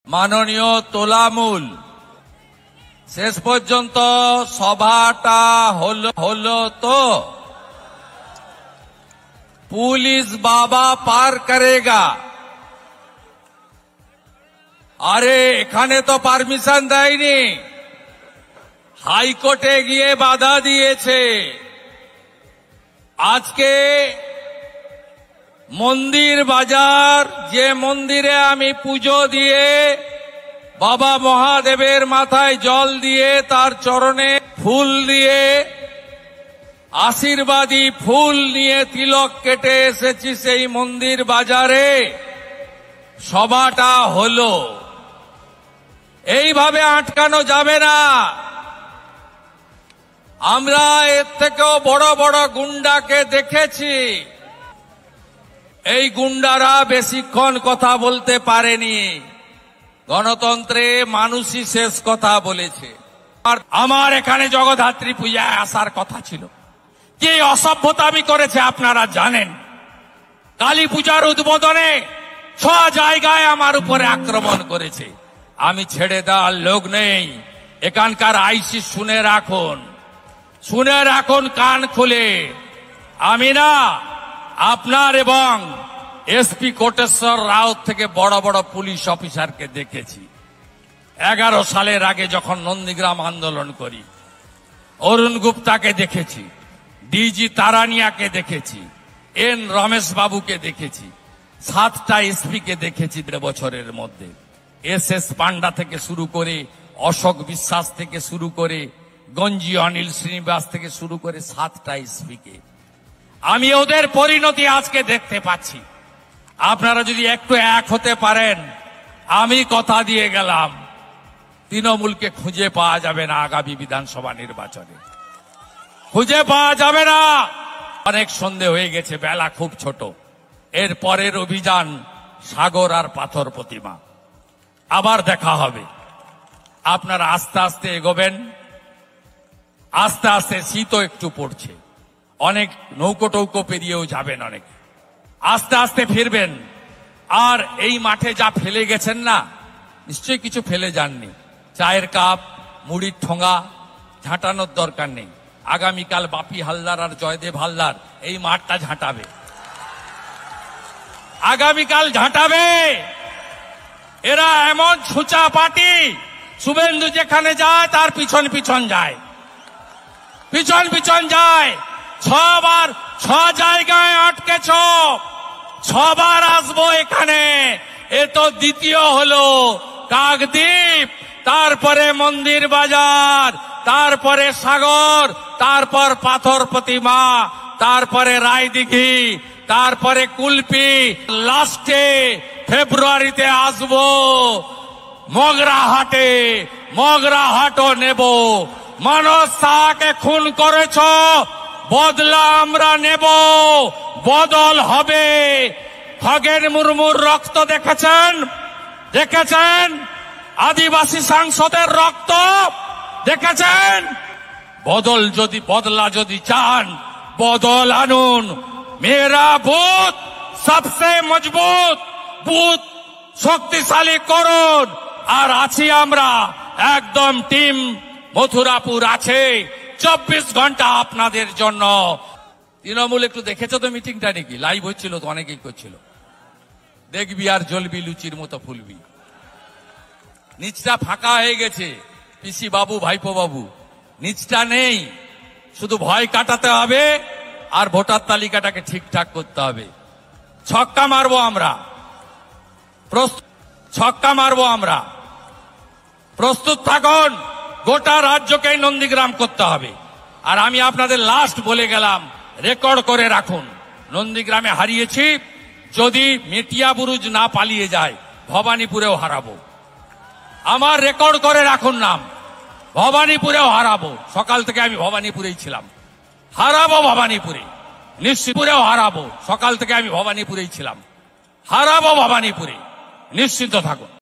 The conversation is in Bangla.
মাননীয় তোলামূল শেষ পর্যন্ত সভাটা হলো তো পুলিশ বাবা পার করেগা। আরে এখানে তো পারমিশন দেয়নি, হাইকোর্টে গিয়ে বাধা দিয়েছে। আজকে মন্দির বাজার, যে মন্দিরে আমি পুজো দিয়ে বাবা মহাদেবের মাথায় জল দিয়ে তার চরণে ফুল দিয়ে আশীর্বাদী ফুল নিয়ে তিলক কেটে এসেছি, সেই মন্দির বাজারে সভাটা হলো। এইভাবে আটকানো যাবে না। আমরা এর থেকেও বড় বড় গুন্ডাকে দেখেছি। এই গুন্ডারা বেশিক্ষণ কথা বলতে পারেনি। গণতন্ত্রে মানুষই শেষ কথা বলেছে। আর আমার এখানে জগদ্ধাত্রী পূজায় আসার কথা ছিল। কি অসভ্যতামি করেছে আপনারা জানেন। কালী পূজার উদ্বোধনে 6 জায়গায় আমার উপরে আক্রমণ করেছে। আমি ছেড়ে দেওয়ার লোক নেই। এখানকার আইসি শুনে রাখুন কান খুলে। আমি না আপনার এবং এসপি কোটেশ্বর রাও থেকে বড় বড় পুলিশ অফিসারকে দেখেছি। 11 সালের আগে যখন নন্দীগ্রাম আন্দোলন করি, অরুণ গুপ্তাকে দেখেছি, ডিজি তারানিয়াকে দেখেছি, এন রমেশ বাবুকে দেখেছি, 7টা এসপি কে দেখেছি 1.5 বছরের মধ্যে। এস পান্ডা থেকে শুরু করে, অশোক বিশ্বাস থেকে শুরু করে, গঞ্জি অনিল শ্রীনিবাস থেকে শুরু করে 7টা এসপি কে আমি ওদের পরিণতি আজকে দেখতে পাচ্ছি। আপনারা যদি একটু এক হতে পারেন, আমি কথা দিয়ে গেলাম তৃণমূলকে খুঁজে পাওয়া যাবে না। আগামী বিধানসভা নির্বাচনে খুঁজে পাওয়া যাবে না। অনেক সন্ধে হয়ে গেছে, বেলা খুব ছোট। এর পরের অভিযান সাগর আর পাথর প্রতিমা। আবার দেখা হবে। আপনারা আস্তে আস্তে এগোবেন। আস্তে আস্তে শীতও একটু পড়ছে, অনেক নৌকো টৌকো পেরিয়েও যাবেন, অনেক আস্তে আস্তে ফিরবেন। আর এই মাঠে যা ফেলে গেছেন না, নিশ্চয়ই কিছু ফেলে যাননি। চায়ের কাপ, মুড়ির ঠোঙা ঝাঁটানোর দরকার নেই। আগামীকাল বাপি হালদার আর জয়দেব হালদার এই মাঠটা ঝাঁটাবে। আগামীকাল ঝাঁটাবে। এরা এমন ছুচা পার্টি, শুভেন্দু যেখানে যায় তার পিছন পিছন যায়। 6 জায়গায় আটকেছ, 6 বার আসবো এখানে। এ তো দ্বিতীয় হলো। কাকদ্বীপ, তারপরে মন্দির বাজার, তারপরে সাগর, তারপর পাথর প্রতিমা, তারপরে রায়দিঘি, তারপরে কুলপি, লাস্টে ফেব্রুয়ারিতে আসবো মগরাহাটও নেব। মানস সাহাকে খুন করেছ, বদলা আমরা নেব, বদল হবে। খগেন মুর্মুর রক্ত দেখেছেন, আদিবাসী সাংসদের রক্ত দেখেছেন। বদলা যদি চান, বদল আনুন। মেরা বুথ সবসে মজবুত, বুথ শক্তিশালী করুন। আর আছি আমরা একদম টিম মথুরাপুর আছে 24 ঘন্টা আপনাদের জন্য। তৃণমূল একটু দেখেছো তো মিটিংটা নাকি? লাইভ হচ্ছিল তো, অনেকেই করছিল। দেখবি আর জ্বলবি, লুচির মতো ফুলবি। নিচটা ফাঁকা হয়ে গেছে। পিসি বাবু, ভাইপো বাবু, নিচটা নেই। শুধু ভয় কাটাতে হবে আর ভোটার তালিকাটাকে ঠিকঠাক করতে হবে। ছক্কা মারবো আমরা, প্রস্তুত থাকুন। গোটা রাজ্যকেই নন্দীগ্রাম করতে হবে। আর আমি আপনাদের লাস্ট বলে গেলাম, রেকর্ড করে রাখুন। নন্দীগ্রামে হারিয়েছি, যদি মেটিয়া বুরুজ না পালিয়ে যায় ভবানীপুরেও হারাবো। আমার রেকর্ড করে রাখুন নাম, ভবানীপুরেও হারাবো। সকাল থেকে আমি ভবানীপুরেই ছিলাম। হারাবো ভবানীপুরে, নিশ্চিতপুরেও হারাবো। সকাল থেকে আমি ভবানীপুরেই ছিলাম। হারাবো ভবানীপুরে, নিশ্চিন্ত থাকুন।